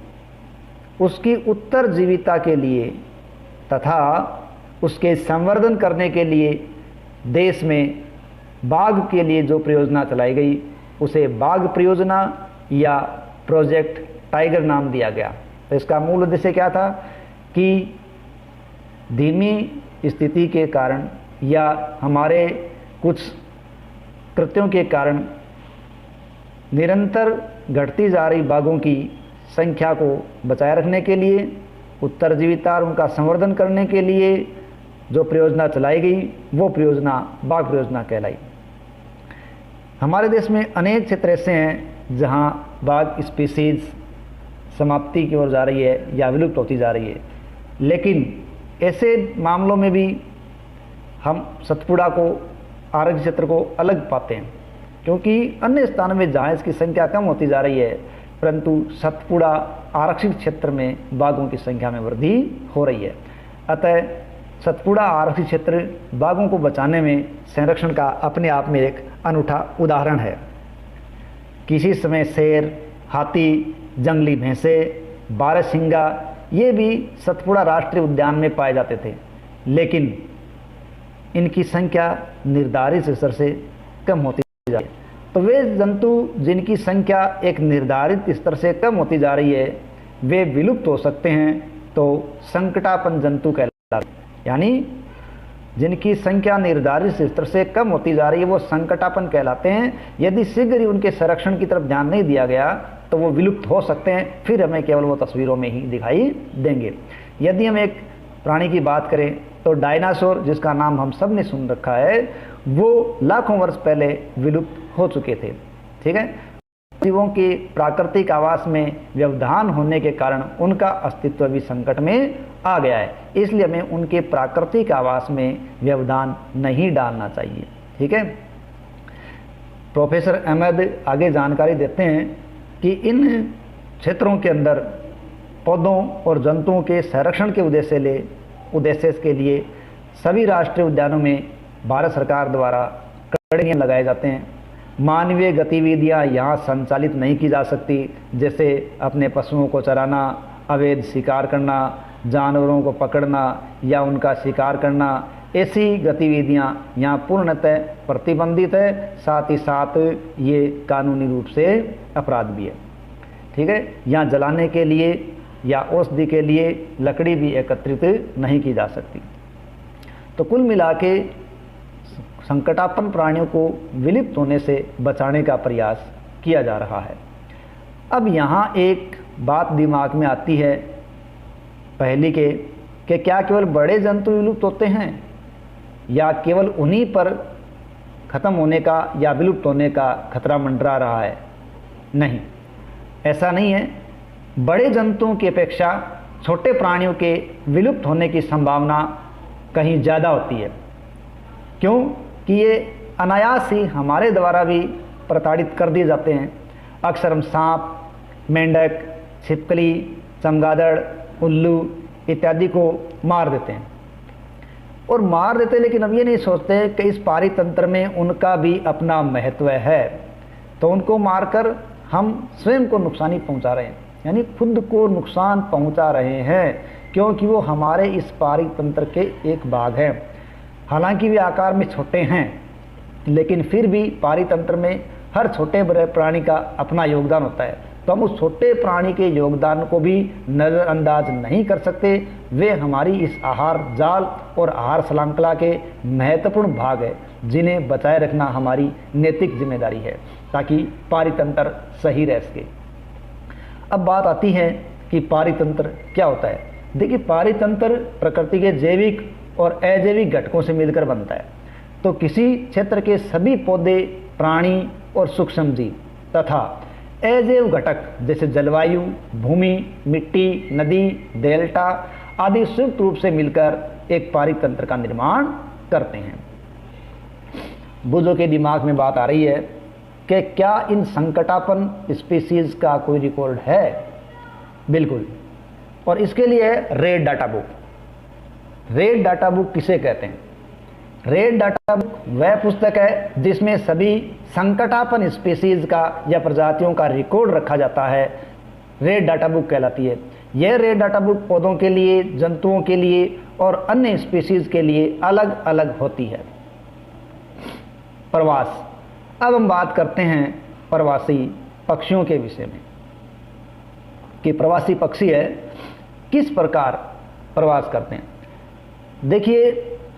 उसकी उत्तरजीविता के लिए तथा उसके संवर्धन करने के लिए देश में बाघ के लिए जो परियोजना चलाई गई उसे बाघ परियोजना या प्रोजेक्ट टाइगर नाम दिया गया। तो इसका मूल उद्देश्य क्या था कि धीमी स्थिति के कारण या हमारे कुछ कृत्यों के कारण निरंतर घटती जा रही बाघों की संख्या को बचाए रखने के लिए उत्तरजीविता और उनका संवर्धन करने के लिए जो परियोजना चलाई गई वो परियोजना बाघ परियोजना कहलाई। हमारे देश में अनेक क्षेत्र ऐसे हैं जहां बाघ स्पीसीज समाप्ति की ओर जा रही है या विलुप्त होती जा रही है, लेकिन ऐसे मामलों में भी हम सतपुड़ा को आरक्षित क्षेत्र को अलग पाते हैं, क्योंकि अन्य स्थानों में जहाँ इसकी संख्या कम होती जा रही है, परंतु सतपुड़ा आरक्षित क्षेत्र में बाघों की संख्या में वृद्धि हो रही है। अतः सतपुड़ा आरक्षित क्षेत्र बाघों को बचाने में संरक्षण का अपने आप में एक अनूठा उदाहरण है। किसी समय शेर, हाथी, जंगली भैंसे, बारहसिंगा ये भी सतपुड़ा राष्ट्रीय उद्यान में पाए जाते थे, लेकिन इनकी संख्या निर्धारित स्तर से कम होती जा रही है। तो वे जंतु जिनकी संख्या एक निर्धारित स्तर से कम होती जा रही है वे विलुप्त हो सकते हैं, तो संकटापन्न जंतु कहलाते हैं। यानी जिनकी संख्या निर्धारित स्तर से कम होती जा रही है वो संकटापन्न कहलाते हैं। यदि शीघ्र ही उनके संरक्षण की तरफ ध्यान नहीं दिया गया तो वो विलुप्त हो सकते हैं, फिर हमें केवल वो तस्वीरों में ही दिखाई देंगे। यदि हम एक प्राणी की बात करें तो डायनासोर, जिसका नाम हम सब ने सुन रखा है, वो लाखों वर्ष पहले विलुप्त हो चुके थे। ठीक है, जीवों के प्राकृतिक आवास में व्यवधान होने के कारण उनका अस्तित्व भी संकट में आ गया है, इसलिए हमें उनके प्राकृतिक आवास में व्यवधान नहीं डालना चाहिए। ठीक है, प्रोफेसर अहमद आगे जानकारी देते हैं कि इन क्षेत्रों के अंदर पौधों और जंतुओं के संरक्षण के उद्देश्य के लिए सभी राष्ट्रीय उद्यानों में भारत सरकार द्वारा कड़े नियम लगाए जाते हैं। मानवीय गतिविधियां यहाँ संचालित नहीं की जा सकती, जैसे अपने पशुओं को चराना, अवैध शिकार करना, जानवरों को पकड़ना या उनका शिकार करना, ऐसी गतिविधियां यहाँ पूर्णतः प्रतिबंधित है। साथ ही साथ ये कानूनी रूप से अपराध भी है। ठीक है, यहाँ जलाने के लिए या औषधि के लिए लकड़ी भी एकत्रित नहीं की जा सकती। तो कुल मिला के संकटापन्न प्राणियों को विलुप्त होने से बचाने का प्रयास किया जा रहा है। अब यहाँ एक बात दिमाग में आती है पहली के कि क्या केवल बड़े जंतु विलुप्त होते हैं या केवल उन्हीं पर खत्म होने का या विलुप्त होने का खतरा मंडरा रहा है? नहीं, ऐसा नहीं है। बड़े जंतुओं की अपेक्षा छोटे प्राणियों के विलुप्त होने की संभावना कहीं ज़्यादा होती है। क्यों कि ये अनायास ही हमारे द्वारा भी प्रताड़ित कर दिए जाते हैं। अक्सर हम सांप, मेंढक, छिपकली, चमगादड़, उल्लू इत्यादि को मार देते हैं और मार देते हैं, लेकिन अब ये नहीं सोचते कि इस पारितंत्र में उनका भी अपना महत्व है। तो उनको मारकर हम स्वयं को नुकसानी पहुंचा रहे हैं, यानी खुद को नुकसान पहुंचा रहे हैं, क्योंकि वो हमारे इस पारितंत्र के एक भाग हैं। हालांकि वे आकार में छोटे हैं, लेकिन फिर भी पारितंत्र में हर छोटे बड़े प्राणी का अपना योगदान होता है। तो हम उस छोटे प्राणी के योगदान को भी नज़रअंदाज नहीं कर सकते। वे हमारी इस आहार जाल और आहार श्रृंखला के महत्वपूर्ण भाग है, जिन्हें बचाए रखना हमारी नैतिक जिम्मेदारी है, ताकि पारितंत्र सही रह सके। अब बात आती है कि पारितंत्र क्या होता है। देखिए, पारितंत्र प्रकृति के जैविक और अजैविक घटकों से मिलकर बनता है। तो किसी क्षेत्र के सभी पौधे, प्राणी और सूक्ष्म जीव तथा अजैव घटक जैसे जलवायु, भूमि, मिट्टी, नदी, डेल्टा आदि संयुक्त रूप से मिलकर एक पारितंत्र का निर्माण करते हैं। बुद्धों के दिमाग में बात आ रही है कि क्या इन संकटापन्न स्पीसीज का कोई रिकॉर्ड है? बिल्कुल, और इसके लिए red data book. Red data book किसे कहते हैं? रेड डाटा बुक वह पुस्तक है जिसमें सभी संकटापन्न स्पीसीज का या प्रजातियों का रिकॉर्ड रखा जाता है। रेड डाटा बुक कहलाती है। यह रेड डाटा बुक पौधों के लिए, जंतुओं के लिए और अन्य स्पीसीज के लिए अलग अलग होती है। प्रवास। अब हम बात करते हैं प्रवासी पक्षियों के विषय में कि प्रवासी पक्षी है किस प्रकार प्रवास करते हैं। देखिए,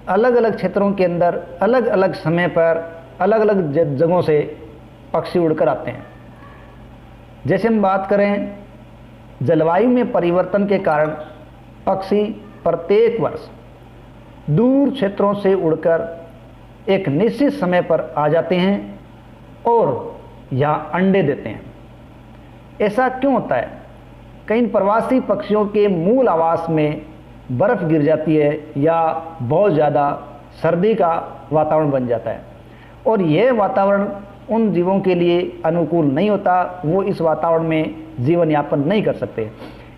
अलग अलग क्षेत्रों के अंदर अलग अलग समय पर अलग अलग जगहों से पक्षी उड़कर आते हैं। जैसे हम बात करें जलवायु में परिवर्तन के कारण पक्षी प्रत्येक वर्ष दूर क्षेत्रों से उड़कर एक निश्चित समय पर आ जाते हैं और यहाँ अंडे देते हैं। ऐसा क्यों होता है? कई प्रवासी पक्षियों के मूल आवास में बर्फ़ गिर जाती है या बहुत ज़्यादा सर्दी का वातावरण बन जाता है और यह वातावरण उन जीवों के लिए अनुकूल नहीं होता, वो इस वातावरण में जीवन यापन नहीं कर सकते।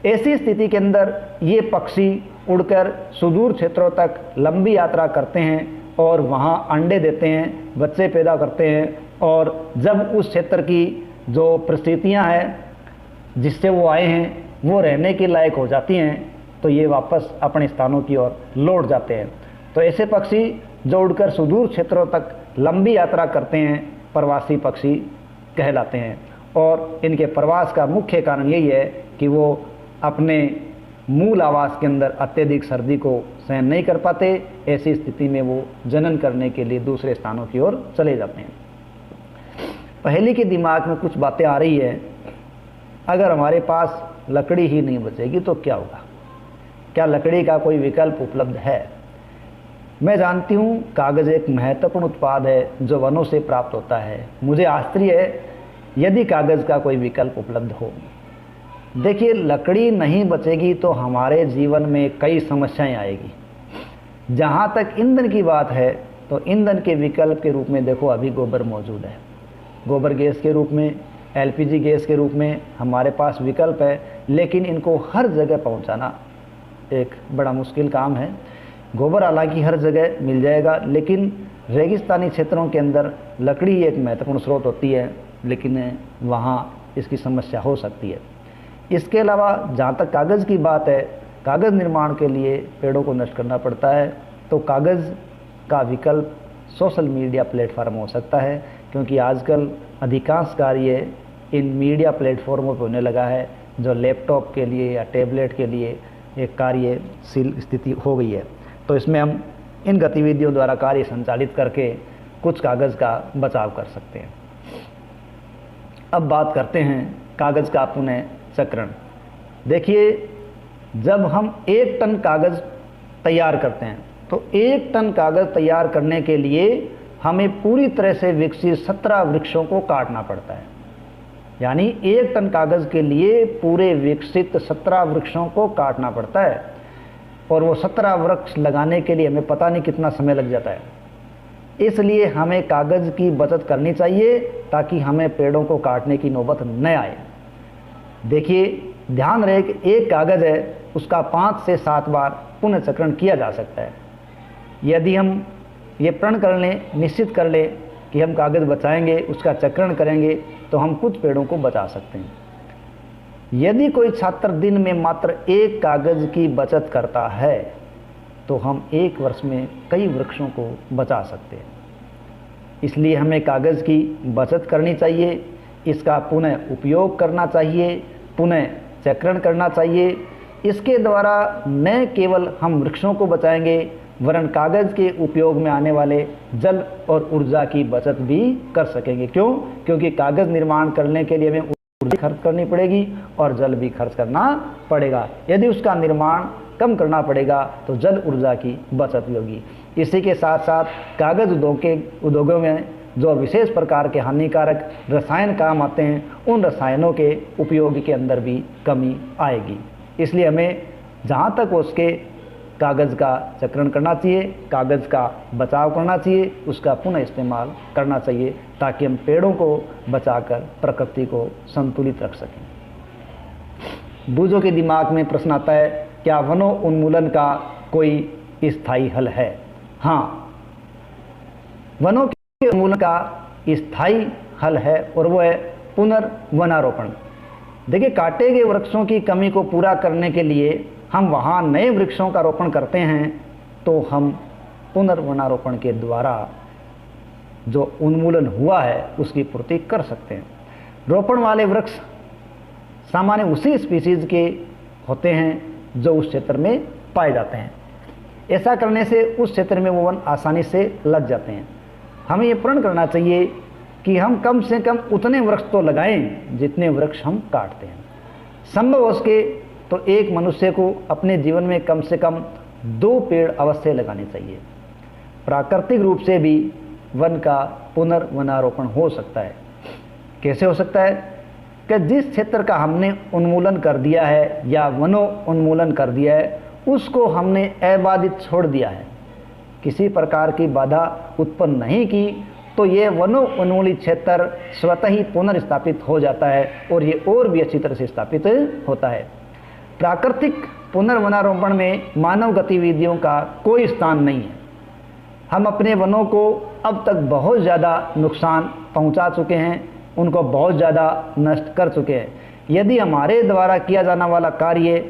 ऐसी स्थिति के अंदर ये पक्षी उड़कर सुदूर क्षेत्रों तक लंबी यात्रा करते हैं और वहाँ अंडे देते हैं, बच्चे पैदा करते हैं और जब उस क्षेत्र की जो परिस्थितियाँ हैं जिससे वो आए हैं वो रहने के लायक हो जाती हैं तो ये वापस अपने स्थानों की ओर लौट जाते हैं। तो ऐसे पक्षी जो उड़कर सुदूर क्षेत्रों तक लंबी यात्रा करते हैं प्रवासी पक्षी कहलाते हैं और इनके प्रवास का मुख्य कारण यही है कि वो अपने मूल आवास के अंदर अत्यधिक सर्दी को सहन नहीं कर पाते। ऐसी स्थिति में वो जनन करने के लिए दूसरे स्थानों की ओर चले जाते हैं। पहेली के दिमाग में कुछ बातें आ रही है, अगर हमारे पास लकड़ी ही नहीं बचेगी तो क्या होगा? क्या लकड़ी का कोई विकल्प उपलब्ध है? मैं जानती हूँ कागज़ एक महत्वपूर्ण उत्पाद है जो वनों से प्राप्त होता है। मुझे आश्चर्य है यदि कागज़ का कोई विकल्प उपलब्ध हो। देखिए, लकड़ी नहीं बचेगी तो हमारे जीवन में कई समस्याएं आएगी। जहाँ तक ईंधन की बात है तो ईंधन के विकल्प के रूप में देखो अभी गोबर मौजूद है। गोबर गैस के रूप में, एलपीजी गैस के रूप में हमारे पास विकल्प है, लेकिन इनको हर जगह पहुँचाना एक बड़ा मुश्किल काम है। गोबर हालांकि हर जगह मिल जाएगा, लेकिन रेगिस्तानी क्षेत्रों के अंदर लकड़ी एक महत्वपूर्ण स्रोत होती है, लेकिन वहाँ इसकी समस्या हो सकती है। इसके अलावा जहाँ तक कागज़ की बात है, कागज़ निर्माण के लिए पेड़ों को नष्ट करना पड़ता है, तो कागज़ का विकल्प सोशल मीडिया प्लेटफार्म हो सकता है, क्योंकि आजकल अधिकांश कार्य इन मीडिया प्लेटफॉर्मों पर होने लगा है, जो लैपटॉप के लिए या टैबलेट के लिए एक कार्यशील स्थिति हो गई है। तो इसमें हम इन गतिविधियों द्वारा कार्य संचालित करके कुछ कागज़ का बचाव कर सकते हैं। अब बात करते हैं कागज़ का पुनः चक्रण। देखिए, जब हम 1 टन कागज़ तैयार करते हैं तो 1 टन कागज़ तैयार करने के लिए हमें पूरी तरह से विकसित 17 वृक्षों को काटना पड़ता है। यानी 1 टन कागज़ के लिए पूरे विकसित 17 वृक्षों को काटना पड़ता है और वो 17 वृक्ष लगाने के लिए हमें पता नहीं कितना समय लग जाता है। इसलिए हमें कागज़ की बचत करनी चाहिए ताकि हमें पेड़ों को काटने की नौबत न आए। देखिए, ध्यान रहे कि एक कागज़ है उसका 5 से 7 बार पुनः चक्रण किया जा सकता है। यदि हम ये प्रण कर लें, निश्चित कर लें कि हम कागज़ बचाएंगे, उसका चक्रण करेंगे, तो हम कुछ पेड़ों को बचा सकते हैं। यदि कोई छात्र दिन में मात्र 1 कागज़ की बचत करता है तो हम 1 वर्ष में कई वृक्षों को बचा सकते हैं। इसलिए हमें कागज़ की बचत करनी चाहिए, इसका पुनः उपयोग करना चाहिए, पुनः चक्रण करना चाहिए। इसके द्वारा न केवल हम वृक्षों को बचाएंगे वरन कागज़ के उपयोग में आने वाले जल और ऊर्जा की बचत भी कर सकेंगे। क्यों? क्योंकि कागज़ निर्माण करने के लिए हमें ऊर्जा खर्च करनी पड़ेगी और जल भी खर्च करना पड़ेगा। यदि उसका निर्माण कम करना पड़ेगा तो जल ऊर्जा की बचत भी होगी। इसी के साथ साथ कागज़ उद्योगों में जो विशेष प्रकार के हानिकारक रसायन काम आते हैं, उन रसायनों के उपयोग के अंदर भी कमी आएगी। इसलिए हमें जहाँ तक उसके कागज़ का चक्रण करना चाहिए, कागज़ का बचाव करना चाहिए, उसका पुनः इस्तेमाल करना चाहिए ताकि हम पेड़ों को बचाकर प्रकृति को संतुलित रख सकें। बूझों के दिमाग में प्रश्न आता है, क्या वनों उन्मूलन का कोई स्थायी हल है? हाँ, वनों के उन्मूलन का स्थायी हल है और वो है पुनर्वनारोपण। देखिए, काटे गए वृक्षों की कमी को पूरा करने के लिए हम वहाँ नए वृक्षों का रोपण करते हैं तो हम पुनर्वनारोपण के द्वारा जो उन्मूलन हुआ है उसकी पूर्ति कर सकते हैं। रोपण वाले वृक्ष सामान्य उसी स्पीसीज के होते हैं जो उस क्षेत्र में पाए जाते हैं। ऐसा करने से उस क्षेत्र में वो वन आसानी से लग जाते हैं। हमें ये प्रण करना चाहिए कि हम कम से कम उतने वृक्ष तो लगाएं जितने वृक्ष हम काटते हैं। संभव हो सके तो एक मनुष्य को अपने जीवन में कम से कम 2 पेड़ अवश्य लगाने चाहिए। प्राकृतिक रूप से भी वन का पुनर्वनारोपण हो सकता है। कैसे हो सकता है कि जिस क्षेत्र का हमने उन्मूलन कर दिया है या वनो उन्मूलन कर दिया है, उसको हमने अबाधित छोड़ दिया है, किसी प्रकार की बाधा उत्पन्न नहीं की, तो ये वनो उन्मूलित क्षेत्र स्वतः ही पुनर्स्थापित हो जाता है और ये और भी अच्छी तरह से स्थापित होता है। प्राकृतिक पुनर्वनारोपण में मानव गतिविधियों का कोई स्थान नहीं है। हम अपने वनों को अब तक बहुत ज़्यादा नुकसान पहुंचा चुके हैं, उनको बहुत ज़्यादा नष्ट कर चुके हैं। यदि हमारे द्वारा किया जाने वाला कार्य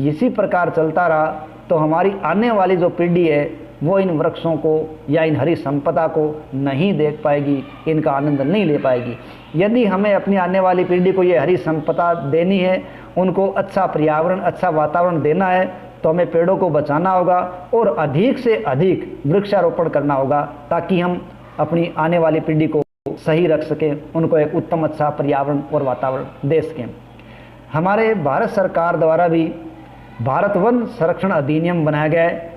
इसी प्रकार चलता रहा तो हमारी आने वाली जो पीढ़ी है वो इन वृक्षों को या इन हरी संपदा को नहीं देख पाएगी, इनका आनंद नहीं ले पाएगी। यदि हमें अपनी आने वाली पीढ़ी को ये हरी संपदा देनी है, उनको अच्छा पर्यावरण, अच्छा वातावरण देना है, तो हमें पेड़ों को बचाना होगा और अधिक से अधिक वृक्षारोपण करना होगा, ताकि हम अपनी आने वाली पीढ़ी को सही रख सकें, उनको एक उत्तम अच्छा पर्यावरण और वातावरण दे सकें। हमारे भारत सरकार द्वारा भी भारत वन संरक्षण अधिनियम बनाया गया है।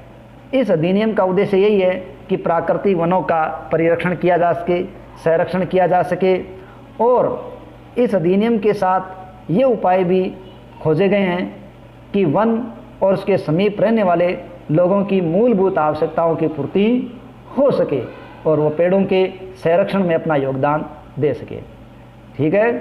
इस अधिनियम का उद्देश्य यही है कि प्राकृतिक वनों का परिरक्षण किया जा सके, संरक्षण किया जा सके, और इस अधिनियम के साथ ये उपाय भी खोजे गए हैं कि वन और उसके समीप रहने वाले लोगों की मूलभूत आवश्यकताओं की पूर्ति हो सके और वो पेड़ों के संरक्षण में अपना योगदान दे सके। ठीक है,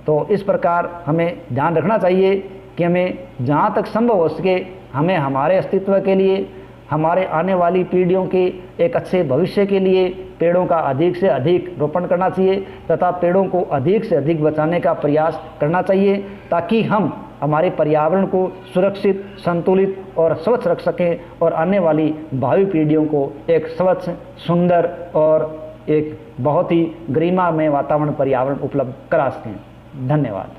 तो इस प्रकार हमें ध्यान रखना चाहिए कि हमें जहाँ तक संभव हो सके हमें हमारे अस्तित्व के लिए, हमारे आने वाली पीढ़ियों के एक अच्छे भविष्य के लिए पेड़ों का अधिक से अधिक रोपण करना चाहिए तथा पेड़ों को अधिक से अधिक बचाने का प्रयास करना चाहिए, ताकि हम हमारे पर्यावरण को सुरक्षित, संतुलित और स्वच्छ रख सकें और आने वाली भावी पीढ़ियों को एक स्वच्छ, सुंदर और एक बहुत ही गरिमामय वातावरण, पर्यावरण उपलब्ध करा सकें। धन्यवाद।